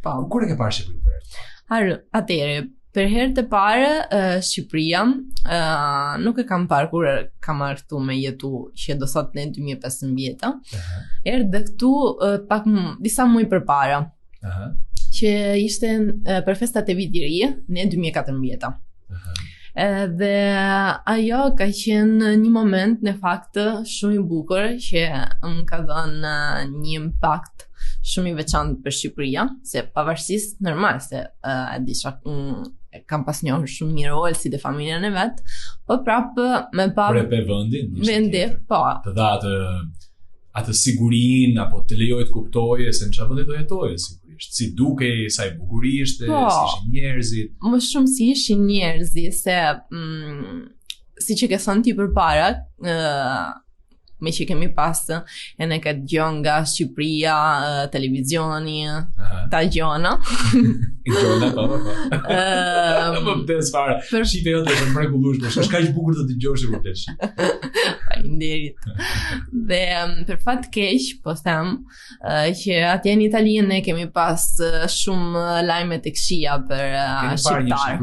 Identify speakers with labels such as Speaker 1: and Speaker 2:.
Speaker 1: Po.
Speaker 2: Kur e ke parë Shqipërinë për herë të parë?
Speaker 1: Atëherë, për herë të parë, Shqipëria nuk e kam parë kur kam ardhur këtu me jetu, që do thot në 2015. Erdhe këtu pak disa muaj përpara. Që ishte për festat e Vitit të Ri në 2014. Dhe ajo ka qenë një moment në fakt shumë i bukur që më ka dhënë një impakt shumë i veçantë për Shqipëria, se pavarësisht normal se e disha kam pas njohur shumë mirë Olsi dhe familjen e vet, po prapë me pa
Speaker 2: Për vendin.
Speaker 1: Po.
Speaker 2: Të dha atë sigurinë apo të lejoj të kuptoje se në çfarë vendi do jetoje sigurisht. Si dukej, sa i bukur ishte, si ishin njerëzit.
Speaker 1: Më shumë si ishin njerëzit, se siç e ke thënë ti përpara, me që kemi pas e ne ka gjon nga Shqipëria, televizioni, ta gjona.
Speaker 2: Gjona, po. Më vdes fare. Shqipe jote është mrekullueshme, është kaq bukur të dëgjosh e vërtet.
Speaker 1: Faleminderit. Dhe për fat keq, po them, që atje në Itali ne kemi pas shumë lajme të këqija për shqiptar.